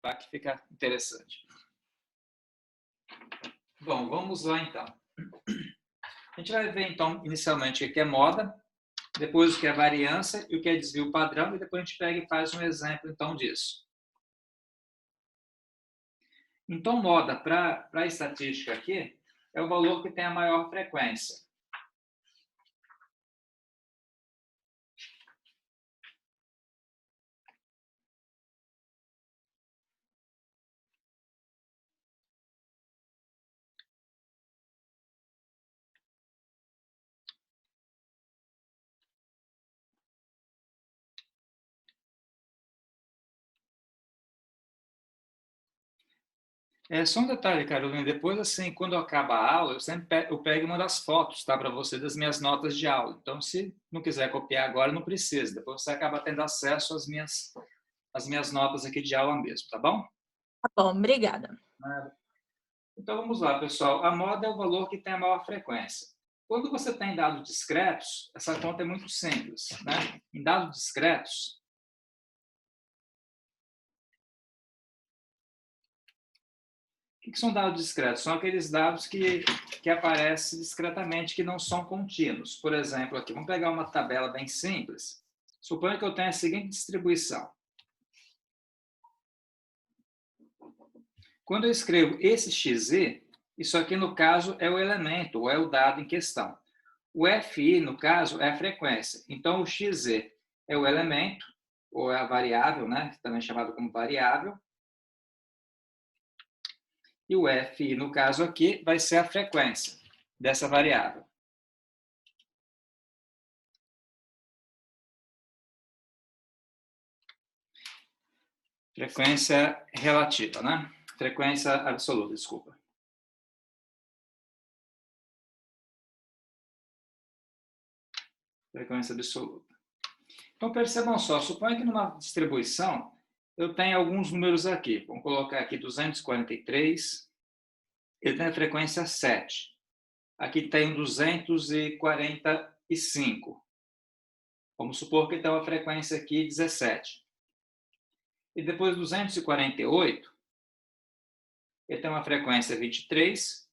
tá? Que fica interessante. Bom, vamos lá então. A gente vai ver então inicialmente o que é moda, depois o que é variância e o que é desvio padrão, e depois a gente pega e faz um exemplo então disso. Então, moda para a estatística aqui é o valor que tem a maior frequência. É só um detalhe, Carolina, depois assim, quando acaba a aula, eu pego uma das fotos, tá, para você das minhas notas de aula. Então, se não quiser copiar agora, não precisa. Depois você acaba tendo acesso às minhas notas aqui de aula mesmo, tá bom? Tá bom, obrigada. Então, vamos lá, pessoal. A moda é o valor que tem a maior frequência. Quando você tem dados discretos, essa conta é muito simples, né? Em dados discretos, o que são dados discretos? São aqueles dados que aparecem discretamente, que não são contínuos. Por exemplo, aqui, vamos pegar uma tabela bem simples. Suponha que eu tenha a seguinte distribuição. Quando eu escrevo esse XZ, isso aqui, no caso, é o elemento, ou é o dado em questão. O FI, no caso, é a frequência. Então, o XZ é o elemento, ou é a variável, né? Também é chamado como variável. E o FI, no caso aqui, vai ser a frequência dessa variável. Frequência relativa, né? Frequência absoluta, desculpa. Frequência absoluta. Então, percebam só, suponha que numa distribuição eu tenho alguns números aqui. Vamos colocar aqui 243, ele tem a frequência 7. Aqui tem 245. Vamos supor que tem uma frequência aqui 17. E depois 248, ele tem uma frequência 23.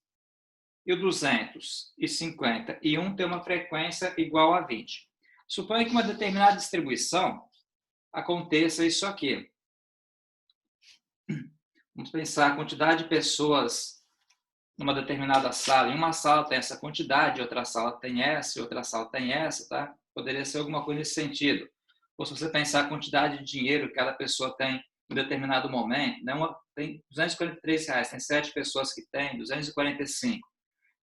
E o 251 tem uma frequência igual a 20. Suponha que uma determinada distribuição aconteça isso aqui. Vamos pensar a quantidade de pessoas numa determinada sala. Em uma sala tem essa quantidade, outra sala tem essa, outra sala tem essa, tá? Poderia ser alguma coisa nesse sentido. Ou se você pensar a quantidade de dinheiro que cada pessoa tem em determinado momento, né? Tem R$ 243, tem 7 pessoas que têm, 245,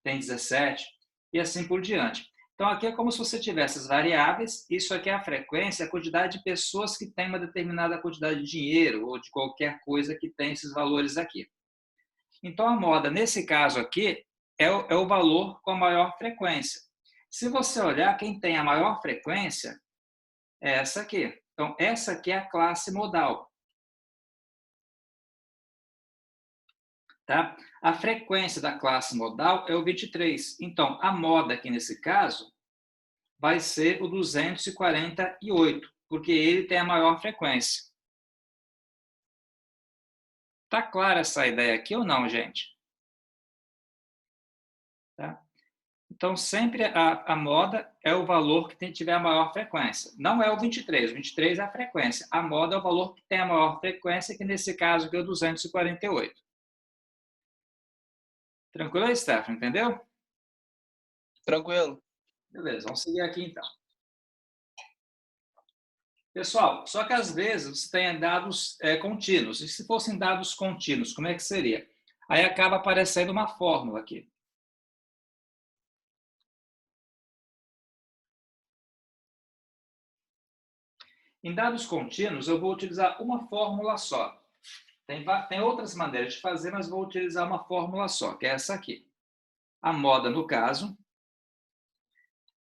tem 17, e assim por diante. Então, aqui é como se você tivesse as variáveis, isso aqui é a frequência, a quantidade de pessoas que têm uma determinada quantidade de dinheiro, ou de qualquer coisa que tem esses valores aqui. Então, a moda, nesse caso aqui, é o valor com a maior frequência. Se você olhar, quem tem a maior frequência é essa aqui. Então, essa aqui é a classe modal. Tá? A frequência da classe modal é o 23. Então, a moda aqui nesse caso vai ser o 248, porque ele tem a maior frequência. Tá clara essa ideia aqui ou não, gente? Tá? Então, sempre a moda é o valor que tiver a maior frequência. Não é o 23. O 23 é a frequência. A moda é o valor que tem a maior frequência, que nesse caso aqui é o 248. Tranquilo aí, Stefano? Entendeu? Tranquilo. Beleza, vamos seguir aqui então. Pessoal, só que às vezes você tem dados contínuos. E se fossem dados contínuos, como é que seria? Aí acaba aparecendo uma fórmula aqui. Em dados contínuos, eu vou utilizar uma fórmula só. Tem outras maneiras de fazer, mas vou utilizar uma fórmula só, que é essa aqui. A moda, no caso,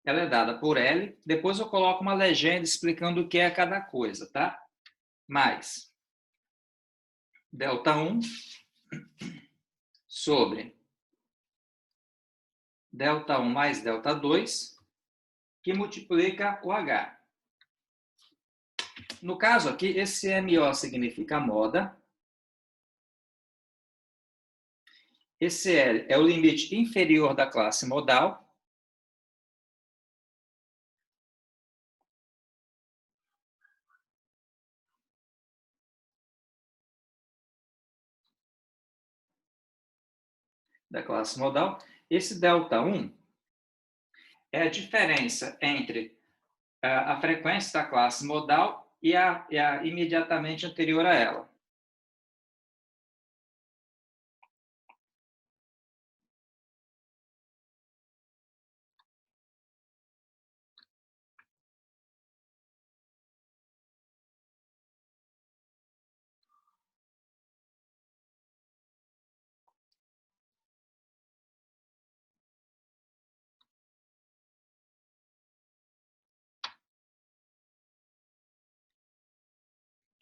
ela é dada por L. Depois eu coloco uma legenda explicando o que é cada coisa, tá? Mais delta 1 sobre delta 1 mais delta 2, que multiplica o H. No caso aqui, esse MO significa moda, Esse L é o limite inferior da classe modal. Da classe modal. Esse ΔI é a diferença entre a frequência da classe modal e a imediatamente anterior a ela.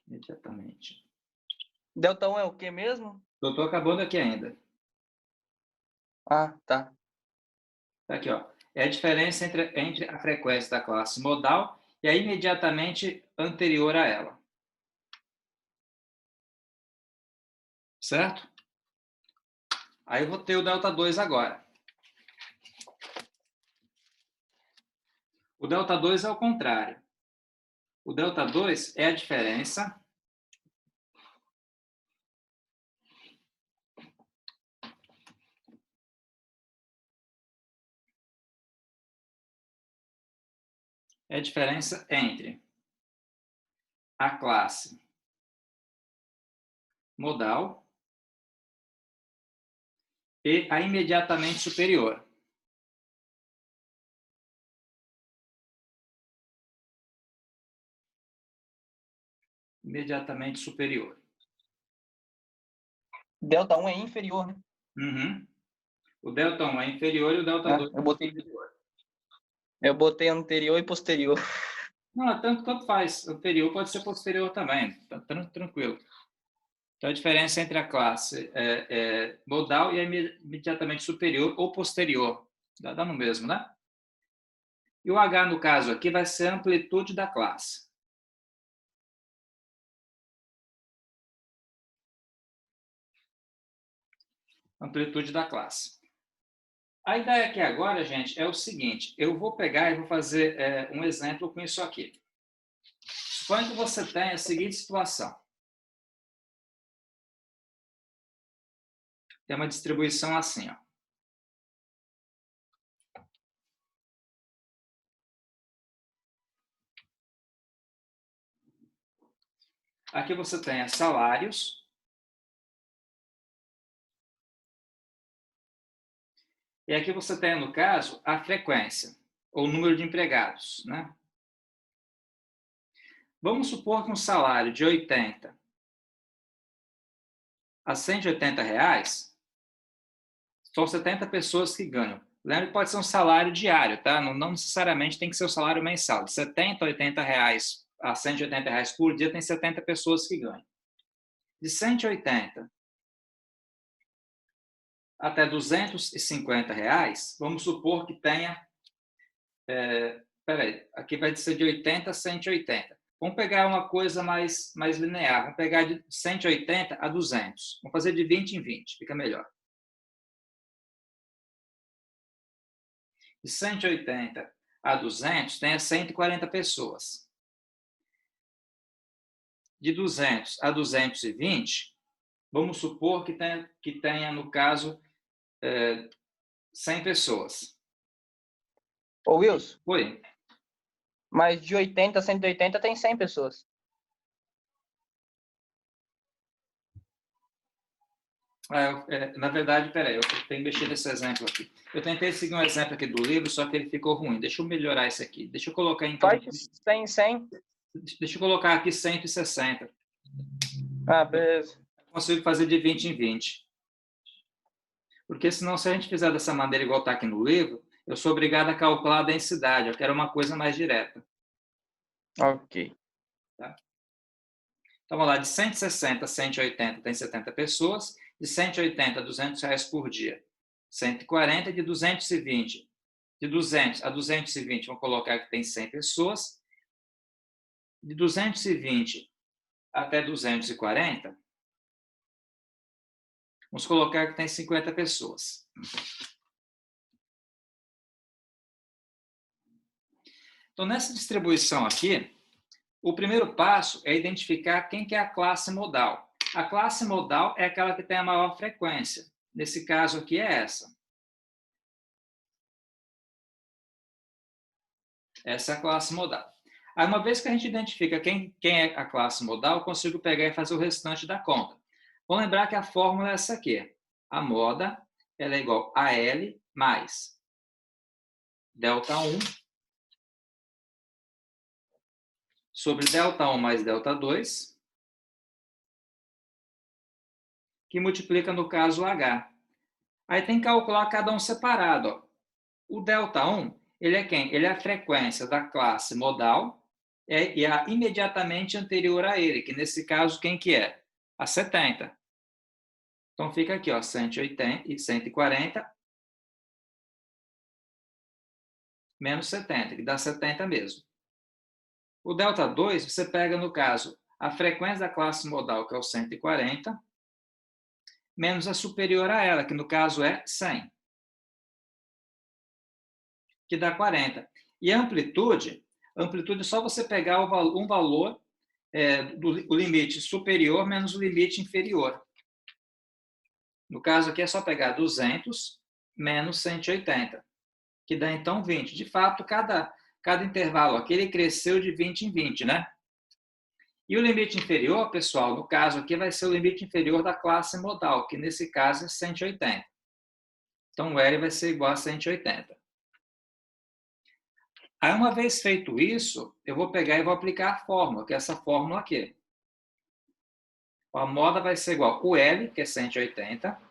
Imediatamente. ΔI é o que mesmo? Eu estou acabando aqui ainda. Ah, tá. Aqui, ó. É a diferença entre a frequência da classe modal e a imediatamente anterior a ela. Certo? Aí eu vou ter o ΔI agora. O ΔI é o contrário. O ΔI é a diferença entre a classe modal e a imediatamente superior. Imediatamente superior. ΔI é inferior, né? Uhum. O ΔI é inferior e o ΔI é superior. Eu botei anterior e posterior. Não, tanto faz. Anterior pode ser posterior também. Tá tranquilo. Então, a diferença entre a classe modal e a imediatamente superior ou posterior. Dá no mesmo, né? E o H, no caso aqui, vai ser a amplitude da classe. Amplitude da classe. A ideia aqui agora, gente, é o seguinte. Eu vou pegar e vou fazer um exemplo com isso aqui. Suponha que você tenha a seguinte situação. Tem uma distribuição assim, ó. Aqui você tem salários. E aqui você tem, no caso, a frequência, ou o número de empregados, né? Vamos supor que um salário de 80 a 180 reais, são 70 pessoas que ganham. Lembra que pode ser um salário diário, tá? Não necessariamente tem que ser o salário mensal. De 70 a 80 reais a 180 reais por dia, tem 70 pessoas que ganham. De 180 até 250 reais, vamos supor que tenha... peraí, aqui vai ser de 80 a 180. Vamos pegar uma coisa mais linear. Vamos pegar de 180 a 200. Vamos fazer de 20 em 20, fica melhor. De 180 a 200, tem 140 pessoas. De 200 a 220, vamos supor que tenha no caso, 100 pessoas. Ô, Wilson, Oi? mas de 80 a 180 tem 100 pessoas. Na verdade, peraí, eu tenho que mexer nesse exemplo aqui. Eu tentei seguir um exemplo aqui do livro, só que ele ficou ruim. Deixa eu melhorar esse aqui. Deixa eu colocar, então... Faz 100, 100. Deixa eu colocar aqui 160. Ah, beleza. Eu consigo fazer de 20 em 20. Porque senão, se a gente fizer dessa maneira igual está aqui no livro, eu sou obrigado a calcular a densidade. Eu quero uma coisa mais direta. Ok. Tá? Então, vamos lá. De 160 a 180 tem 70 pessoas. De 180 a 200 reais por dia, 140. De 220, de 200 a 220, vamos colocar que tem 100 pessoas. De 220 até 240, Vamos colocar que tem 50 pessoas. Então, nessa distribuição aqui, o primeiro passo é identificar quem que é a classe modal. A classe modal é aquela que tem a maior frequência. Nesse caso aqui é essa. Essa é a classe modal. Aí, uma vez que a gente identifica quem é a classe modal, eu consigo pegar e fazer o restante da conta. Vamos lembrar que a fórmula é essa aqui. A moda ela é igual a L mais ΔI sobre ΔI mais ΔI, que multiplica, no caso, o H. Aí tem que calcular cada um separado. Ó. O ΔI, ele é quem? Ele é a frequência da classe modal e a imediatamente anterior a ele, que nesse caso quem que é? A 70. Então fica aqui, ó, 180 e 140 menos 70, que dá 70 mesmo. O ΔI, você pega, no caso, a frequência da classe modal, que é o 140, menos a superior a ela, que no caso é 100, que dá 40. E a amplitude é só você pegar um valor o limite superior menos o limite inferior. No caso aqui é só pegar 200 menos 180, que dá então 20. De fato, cada intervalo aqui ele cresceu de 20 em 20, né? E o limite inferior, pessoal, no caso aqui vai ser o limite inferior da classe modal, que nesse caso é 180. Então, o L vai ser igual a 180. Aí, uma vez feito isso, eu vou pegar e vou aplicar a fórmula, que é essa fórmula aqui. A moda vai ser igual o L, que é 180,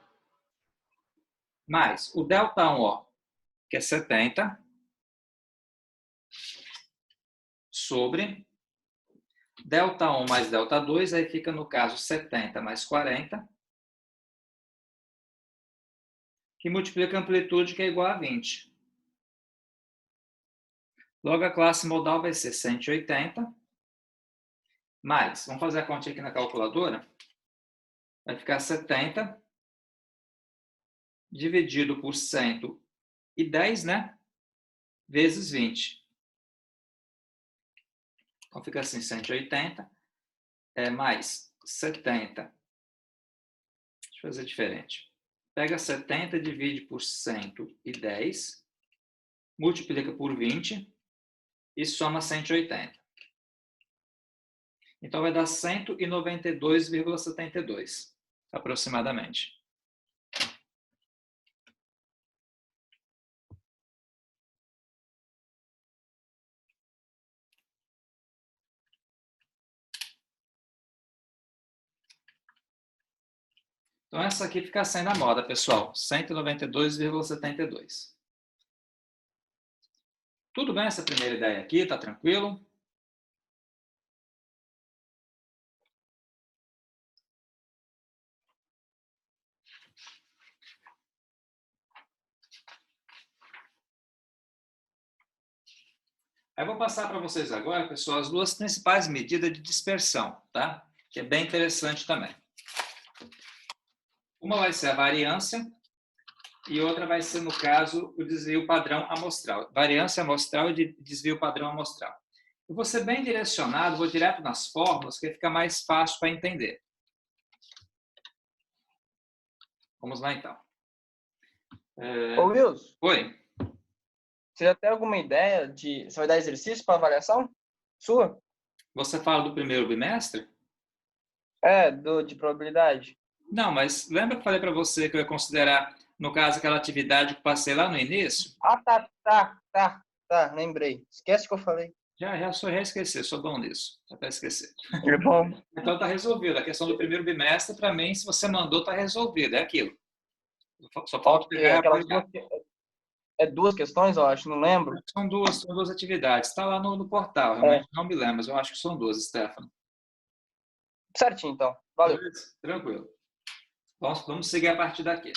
mais o ΔI, ó, que é 70, sobre ΔI mais ΔI, aí fica, no caso, 70 mais 40, que multiplica a amplitude, que é igual a 20. Logo, a classe modal vai ser 180, mais, vamos fazer a conta aqui na calculadora, vai ficar 70 dividido por 110, né? Vezes 20. Então, fica assim, 180 mais 70. Deixa eu fazer diferente. Pega 70, divide por 110, multiplica por 20 e soma 180. Então, vai dar 192,72, aproximadamente. Então, essa aqui fica sendo a moda, pessoal. 192,72. Tudo bem essa primeira ideia aqui? Tá tranquilo? Aí eu vou passar para vocês agora, pessoal, as duas principais medidas de dispersão, tá? Que é bem interessante também. Uma vai ser a variância e outra vai ser, no caso, o desvio padrão amostral. Variância amostral e desvio padrão amostral. Eu vou ser bem direcionado, vou direto nas fórmulas, que fica mais fácil para entender. Vamos lá, então. Ô, Wilson, Oi. você já tem alguma ideia de... Você vai dar exercício para avaliação sua? Você fala do primeiro bimestre? De probabilidade. Não, mas lembra que eu falei para você que eu ia considerar, no caso, aquela atividade que passei lá no início? Ah, tá, lembrei. Esquece o que eu falei. Já esqueci, sou bom nisso, até esquecer. É bom. Então está resolvido. A questão do primeiro bimestre, para mim, se você mandou, está resolvido, é aquilo. Só falta Ok, pegar e aquelas aplicar. duas questões, eu acho, não lembro. São duas atividades. Está lá no portal, realmente não me lembro, mas eu acho que são duas, Stefano. Certinho, então. Valeu. Beleza? Tranquilo. Vamos seguir a partir daqui.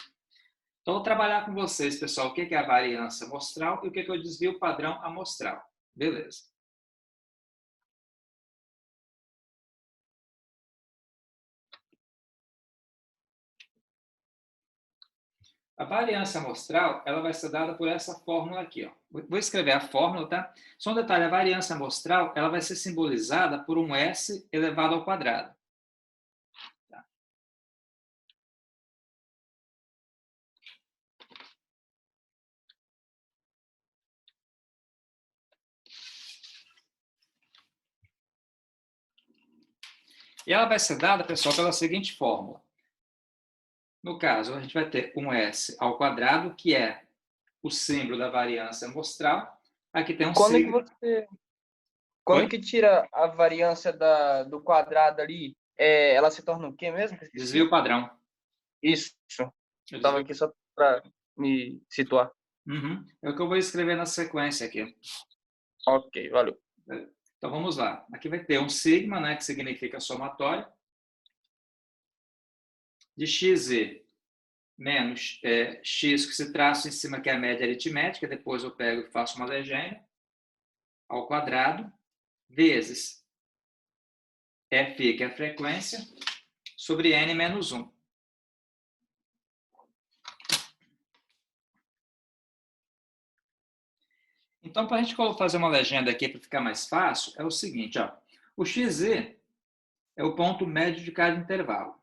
Então, vou trabalhar com vocês, pessoal, o que é a variância amostral e o que é o desvio padrão amostral. Beleza. A variância amostral, ela vai ser dada por essa fórmula aqui, ó. Vou escrever a fórmula, tá? Só um detalhe, a variância amostral, ela vai ser simbolizada por um S elevado ao quadrado. Tá? E ela vai ser dada, pessoal, pela seguinte fórmula. No caso, a gente vai ter um S ao quadrado, que é o símbolo da variância amostral. Aqui tem um Quando que signo. você, quando Oi? que tira a variância do quadrado ali, ela se torna o quê mesmo? Que eu Desvio esqueci. padrão. Isso. Eu Estava desvio. aqui só para me situar. Uhum. É o que eu vou escrever na sequência aqui. Ok, valeu. Então vamos lá. Aqui vai ter um sigma, né, que significa somatório, de xz menos x, que se traço em cima, que é a média aritmética, depois eu pego e faço uma legenda, ao quadrado, vezes f, que é a frequência, sobre n menos 1. Então, para a gente fazer uma legenda aqui para ficar mais fácil, é o seguinte, ó, o xz é o ponto médio de cada intervalo.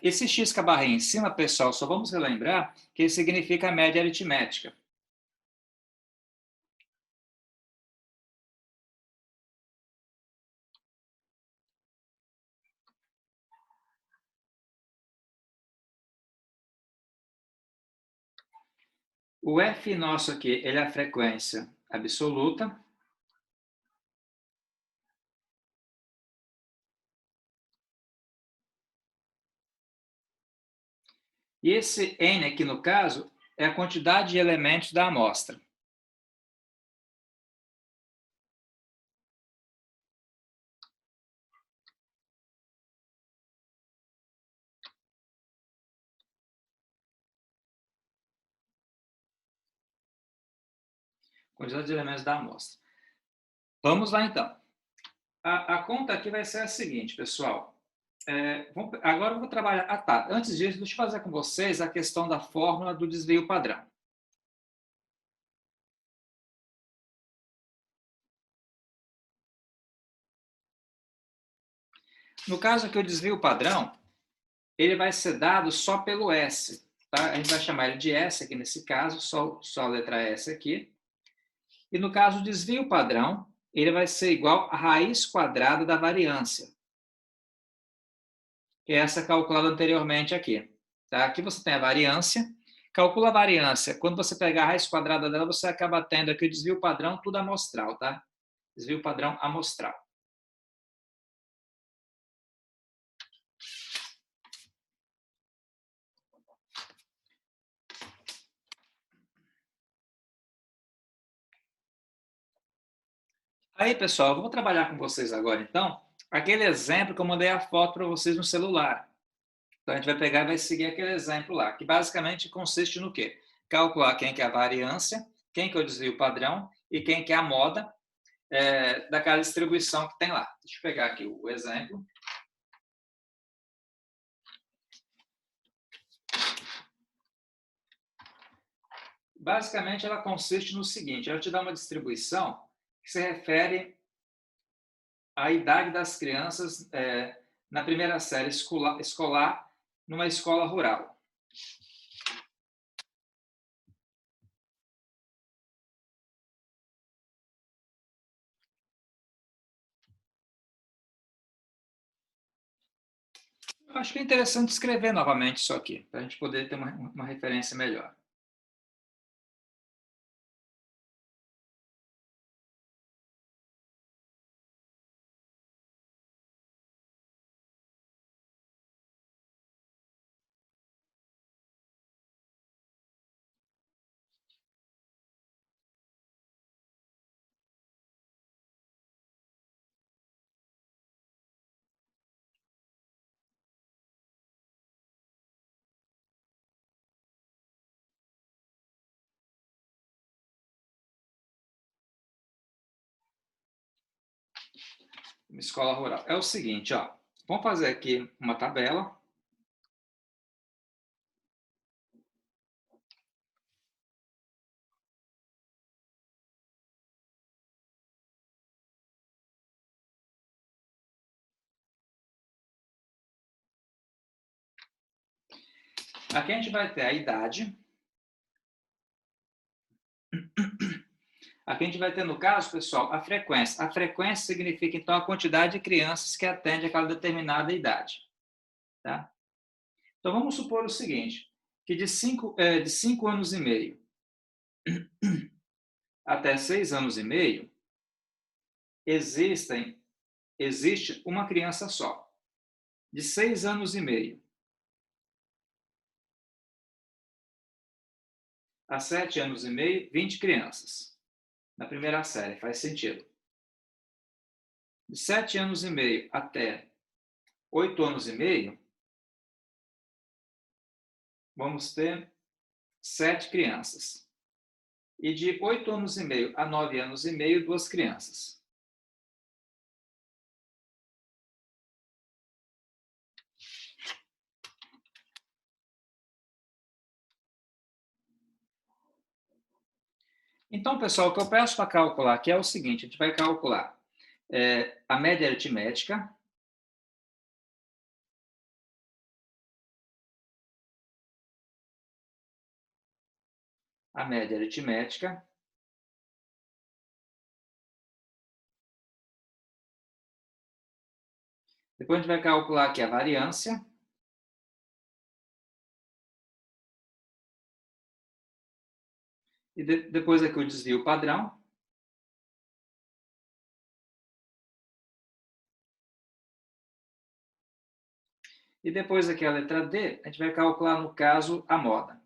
Esse x com a barrinha em cima, pessoal, só vamos relembrar que ele significa a média aritmética. O f nosso aqui, ele é a frequência absoluta. E esse n aqui, no caso, é a quantidade de elementos da amostra. Quantidade de elementos da amostra. Vamos lá, então. A conta aqui vai ser a seguinte, pessoal. Agora eu vou trabalhar... Ah, tá. Antes disso, deixa eu fazer com vocês a questão da fórmula do desvio padrão. No caso aqui, o desvio padrão, ele vai ser dado só pelo S. Tá? A gente vai chamar ele de S aqui nesse caso, só a letra S aqui. E no caso do desvio padrão, ele vai ser igual à raiz quadrada da variância, que é essa calculada anteriormente aqui. Tá? Aqui você tem a variância. Calcula a variância. Quando você pegar a raiz quadrada dela, você acaba tendo aqui o desvio padrão, tudo amostral. Tá? Desvio padrão amostral. Aí, pessoal, eu vou trabalhar com vocês agora, então, aquele exemplo que eu mandei a foto para vocês no celular. Então, a gente vai pegar e vai seguir aquele exemplo lá, que basicamente consiste no quê? Calcular quem que é a variância, quem que é o desvio padrão e quem que é a moda daquela distribuição que tem lá. Deixa eu pegar aqui o exemplo. Basicamente, ela consiste no seguinte, ela te dá uma distribuição que se refere à idade das crianças na primeira série escolar numa escola rural. Eu acho que é interessante escrever novamente isso aqui, para a gente poder ter uma referência melhor. uma escola rural. É o seguinte, ó. Vamos fazer aqui uma tabela. Aqui a gente vai ter a idade. Aqui a gente vai ter, no caso, pessoal, a frequência. A frequência significa, então, a quantidade de crianças que atende aquela determinada idade. Tá? Então, vamos supor o seguinte, que de 5 anos e meio até 6 anos e meio, existe uma criança só. De 6 anos e meio a 7 anos e meio, 20 crianças. Na primeira série, faz sentido. De 7 anos e meio até 8 anos e meio, vamos ter 7 crianças. E de 8 anos e meio a 9 anos e meio, 2 crianças. Então, pessoal, o que eu peço para calcular aqui é o seguinte, a gente vai calcular a média aritmética, depois a gente vai calcular aqui a variância, e depois aqui o desvio padrão, e depois aqui a letra D, a gente vai calcular, no caso, a moda.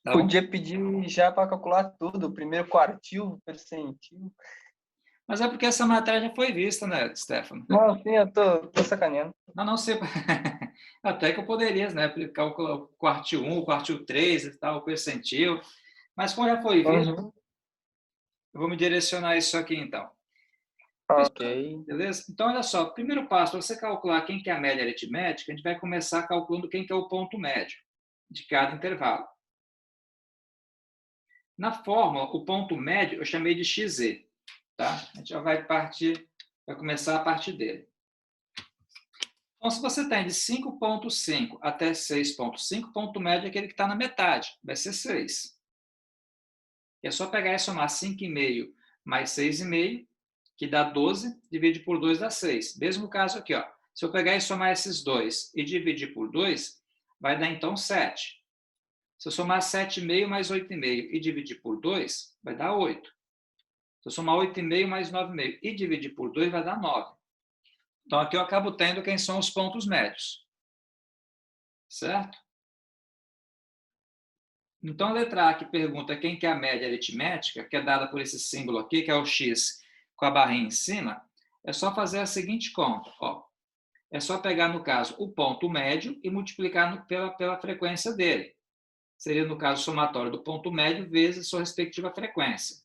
Tá bom? Podia pedir já para calcular tudo, o primeiro quartil, percentil. Mas é porque essa matéria já foi vista, né, Stefano? Não, sim, eu tô sacaneando. Não sei. Até que eu poderia, né, calcular o quartil 1, o quartil 3 e tal, o percentil. Mas como já foi visto, Uhum. eu vou me direcionar isso aqui, então. Ok. Beleza? Então, olha só, primeiro passo, para você calcular quem que é a média aritmética, a gente vai começar calculando quem que é o ponto médio de cada intervalo. Na fórmula, o ponto médio eu chamei de XZ, tá? A gente já vai começar a partir dele. Então, se você tem de 5,5 até 6,5, o ponto médio é aquele que está na metade, vai ser 6. E é só pegar e somar 5,5 mais 6,5, que dá 12, divide por 2 dá 6. Mesmo caso aqui, ó. Se eu pegar e somar esses dois e dividir por 2, vai dar então 7. Se eu somar 7,5 mais 8,5 e dividir por 2, vai dar 8. Se eu somar 8,5 mais 9,5 e dividir por 2, vai dar 9. Então, aqui eu acabo tendo quem são os pontos médios. Certo? Então, a letra A que pergunta quem que é a média aritmética, que é dada por esse símbolo aqui, que é o X com a barrinha em cima, é só fazer a seguinte conta. Ó. É só pegar, no caso, o ponto médio e multiplicar pela frequência dele. Seria, no caso, o somatório do ponto médio vezes sua respectiva frequência.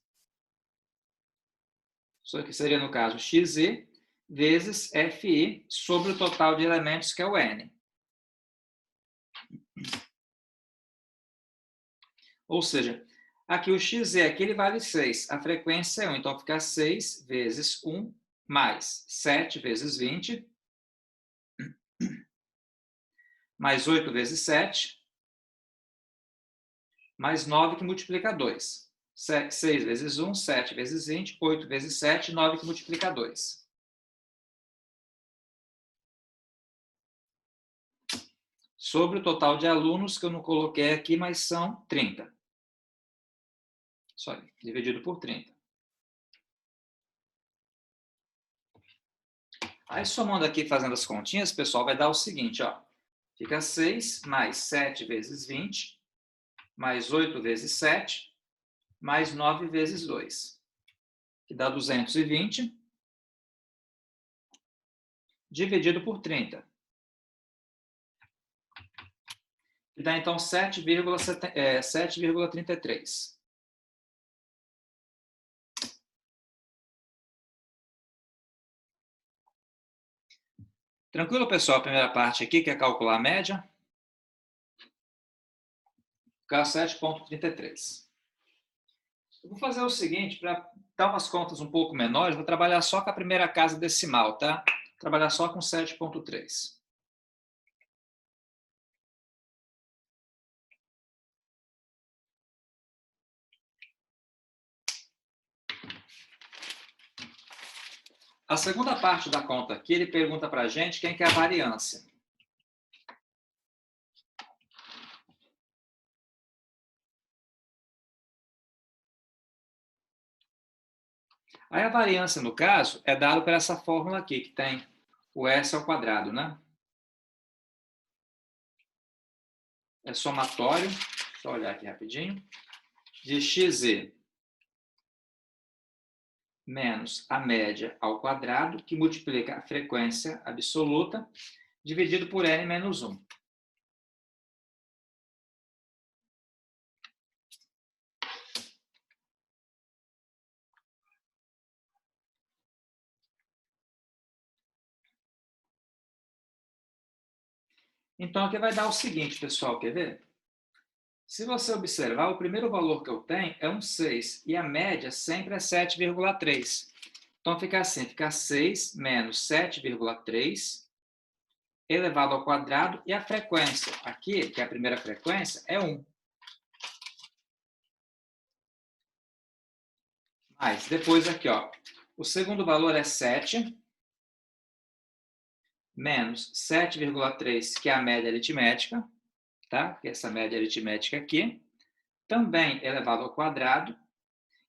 Isso aqui seria, no caso, XZ vezes FI sobre o total de elementos, que é o N. Ou seja, aqui o XZ aqui ele vale 6, a frequência é 1, então fica 6 vezes 1 mais 7 vezes 20, mais 8 vezes 7, mais 9 que multiplica 2. 6 vezes 1, 7 vezes 20, 8 vezes 7, 9 que multiplica 2. Sobre o total de alunos, que eu não coloquei aqui, mas são 30. Só dividido por 30. Aí, somando aqui, fazendo as continhas, pessoal, vai dar o seguinte, ó. Fica 6 mais 7 vezes 20, mais 8 vezes 7, mais 9 vezes 2, que dá 220, dividido por 30. Que dá, então, 7,33. Tranquilo, pessoal? A primeira parte aqui, que é calcular a média. Ficar 7,33. Eu vou fazer o seguinte, para dar umas contas um pouco menores, vou trabalhar só com a primeira casa decimal, tá? Vou trabalhar só com 7,3. A segunda parte da conta aqui, ele pergunta para a gente quem que é a variância. Aí a variância, no caso, é dada por essa fórmula aqui, que tem o S ao quadrado, né? É somatório, deixa eu olhar aqui rapidinho, de xz menos a média ao quadrado, que multiplica a frequência absoluta, dividido por n menos 1. Então, aqui vai dar o seguinte, pessoal, quer ver? Se você observar, o primeiro valor que eu tenho é um 6, e a média sempre é 7,3. Então, fica assim, fica 6 menos 7,3 elevado ao quadrado, e a frequência aqui, que é a primeira frequência, é 1. Mas, depois aqui, ó, o segundo valor é 7, menos 7,3, que é a média aritmética, tá? Que é essa média aritmética aqui, também elevado ao quadrado,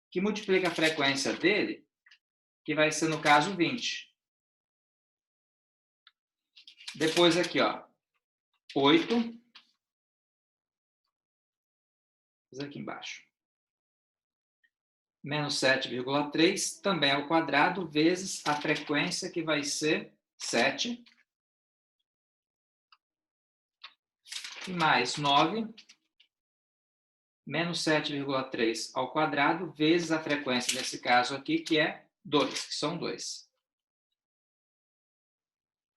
que multiplica a frequência dele, que vai ser, no caso, 20. Depois aqui, ó, 8, aqui embaixo, menos 7,3, também ao quadrado, vezes a frequência, que vai ser 7, e mais 9, menos 7,3 ao quadrado, vezes a frequência desse caso aqui, que é 2, que são 2.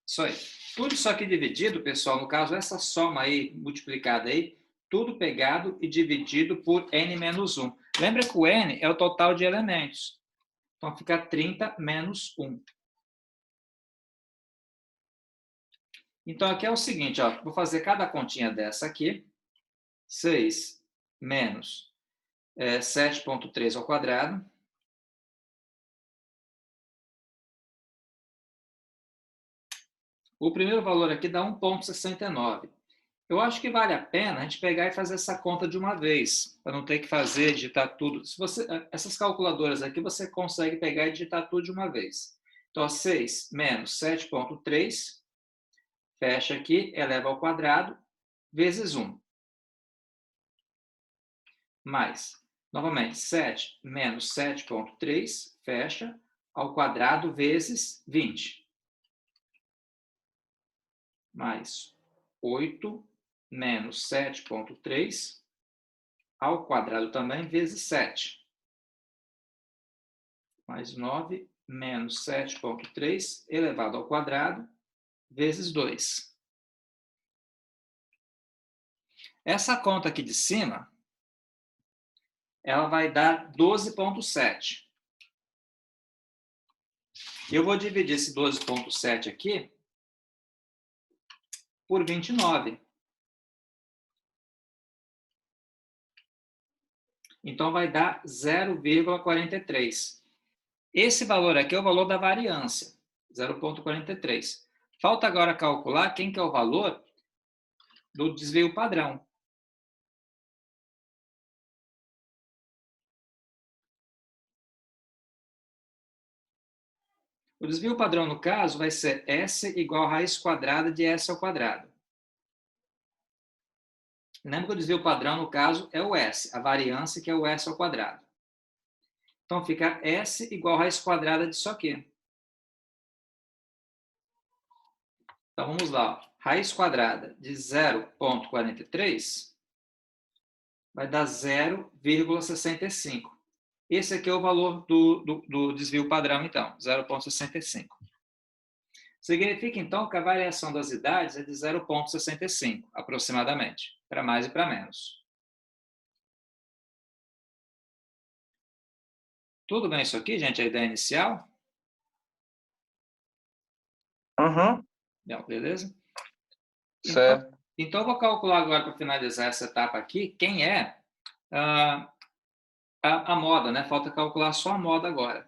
Isso aí. Tudo isso aqui dividido, pessoal, no caso, essa soma aí, multiplicada aí, tudo pegado e dividido por n menos 1. Lembra que o n é o total de elementos. Então, fica 30 menos 1. Então, aqui é o seguinte, ó, vou fazer cada continha dessa aqui. 6 menos 7,3 ao quadrado. O primeiro valor aqui dá 1,69. Eu acho que vale a pena a gente pegar e fazer essa conta de uma vez, para não ter que fazer, digitar tudo. Essas calculadoras aqui, você consegue pegar e digitar tudo de uma vez. Então, 6 menos 7,3, fecha aqui, eleva ao quadrado, vezes 1. Mais, novamente, 7 menos 7,3, fecha, ao quadrado, vezes 20. Mais 8 menos 7,3 ao quadrado também, vezes 7. Mais 9 menos 7,3 elevado ao quadrado, vezes 2. Essa conta aqui de cima, ela vai dar 12,7. Eu vou dividir esse 12,7 aqui por 29. Então, vai dar 0,43. Esse valor aqui é o valor da variância, 0,43. Falta agora calcular quem que é o valor do desvio padrão. O desvio padrão, no caso, vai ser S igual a raiz quadrada de S ao quadrado. Lembra que o desvio padrão, no caso, é o S, a variância, que é o S ao quadrado. Então, fica S igual a raiz quadrada disso aqui. Então, vamos lá. Raiz quadrada de 0,43 vai dar 0,65. Esse aqui é o valor do desvio padrão, então, 0,65. Significa, então, que a variação das idades é de 0,65, aproximadamente, para mais e para menos. Tudo bem isso aqui, gente? A ideia inicial? Uhum. Não, beleza? Certo. Então, eu vou calcular agora, para finalizar essa etapa aqui, quem é a moda, né? Falta calcular só a moda agora.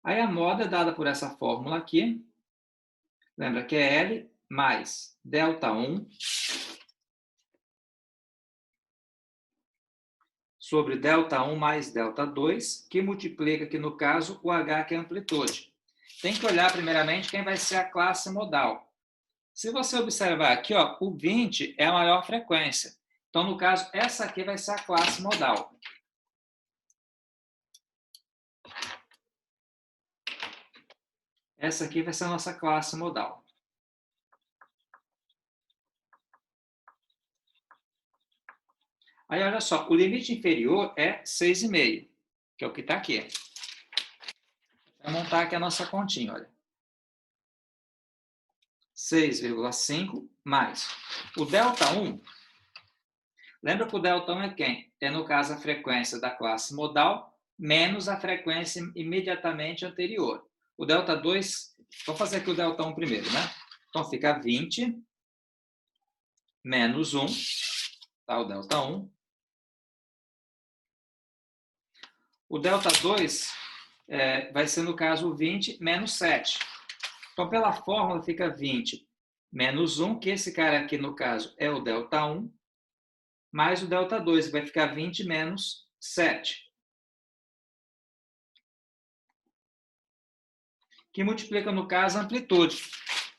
Aí a moda é dada por essa fórmula aqui. Lembra que é L mais ΔI sobre ΔI mais ΔI, que multiplica aqui, no caso, o H, que é a amplitude. Tem que olhar, primeiramente, quem vai ser a classe modal. Se você observar aqui, ó, o 20 é a maior frequência. Então, no caso, essa aqui vai ser a classe modal. Essa aqui vai ser a nossa classe modal. Aí, olha só, o limite inferior é 6,5, que é o que está aqui. Vou montar aqui a nossa continha, olha. 6,5 mais o ΔI. Lembra que o ΔI é quem? É, no caso, a frequência da classe modal menos a frequência imediatamente anterior. O ΔI, vou fazer aqui o ΔI primeiro, né? Então, fica 20 menos 1, tá? O ΔI. O ΔI vai ser, no caso, 20 menos 7. Então, pela fórmula, fica 20 menos 1, que esse cara aqui, no caso, é o ΔI, mais o ΔI, vai ficar 20 menos 7. Que multiplica, no caso, a amplitude.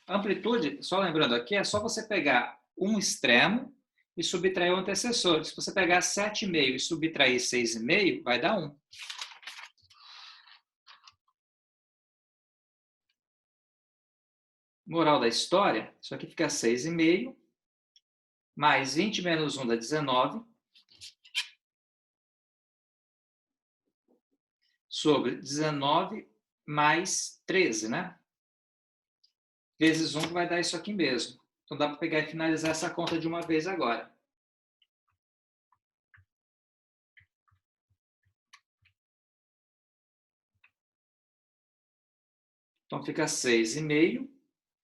A amplitude, só lembrando aqui, é só você pegar um extremo e subtrair o antecessor. Se você pegar 7,5 e subtrair 6,5, vai dar 1. Moral da história, isso aqui fica 6,5, mais 20 menos 1 dá 19, sobre 19 mais 13, né? Vezes 1, que vai dar isso aqui mesmo. Então, dá para pegar e finalizar essa conta de uma vez agora. Então, fica 6,5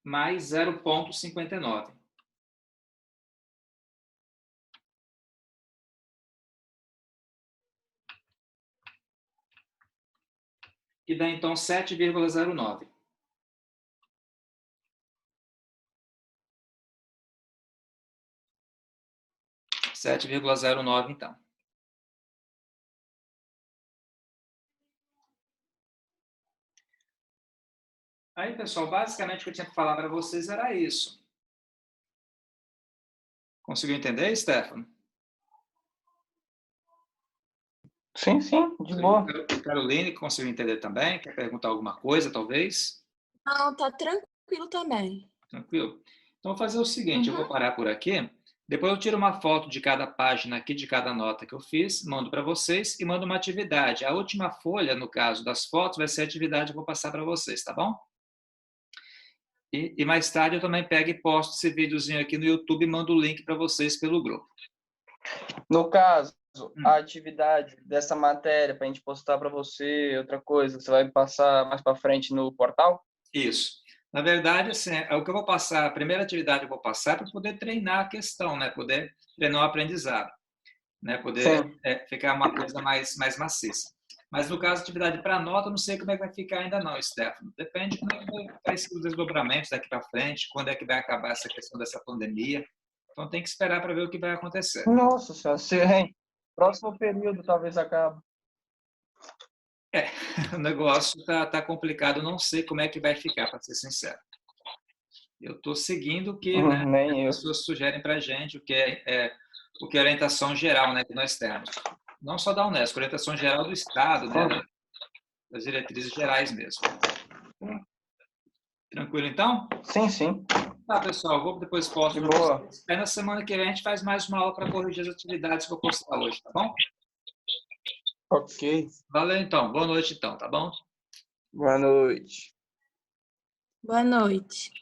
mais 0,59. Que dá, então, 7,09. Então. Aí, pessoal, basicamente o que eu tinha que falar para vocês era isso. Conseguiu entender, Stefano? Sim, sim, de boa. Caroline, conseguiu entender também? Quer perguntar alguma coisa, talvez? Não, tá tranquilo também. Tranquilo? Então, vou fazer o seguinte, eu vou parar por aqui. Depois eu tiro uma foto de cada página aqui, de cada nota que eu fiz, mando para vocês e mando uma atividade. A última folha, no caso das fotos, vai ser a atividade que eu vou passar para vocês, tá bom? E mais tarde eu também pego e posto esse videozinho aqui no YouTube e mando o link para vocês pelo grupo. No caso, a atividade dessa matéria para a gente postar para você, outra coisa, você vai passar mais para frente no portal? Isso. Na verdade, assim, é o que eu vou passar, a primeira atividade que eu vou passar é para poder treinar a questão, né? Poder treinar o aprendizado, né? Poder ficar uma coisa mais maciça. Mas no caso, atividade para nota, eu não sei como é que vai ficar ainda não, Stefano. Depende de como é que vai ser os desdobramentos daqui para frente, quando é que vai acabar essa questão dessa pandemia. Então tem que esperar para ver o que vai acontecer. Nossa senhora, próximo período talvez acabe. O negócio tá complicado, não sei como é que vai ficar, para ser sincero. Eu estou seguindo o que as pessoas sugerem para a gente, o que é a orientação geral, né, que nós temos. Não só da Unesco, a orientação geral do Estado, né, das diretrizes gerais mesmo. Tranquilo, então? Sim, sim. Tá, pessoal, eu vou depois posto para vocês. Aí na semana que vem a gente faz mais uma aula para corrigir as atividades que eu postar hoje, tá bom? Ok. Valeu, então. Boa noite, então, tá bom? Boa noite. Boa noite.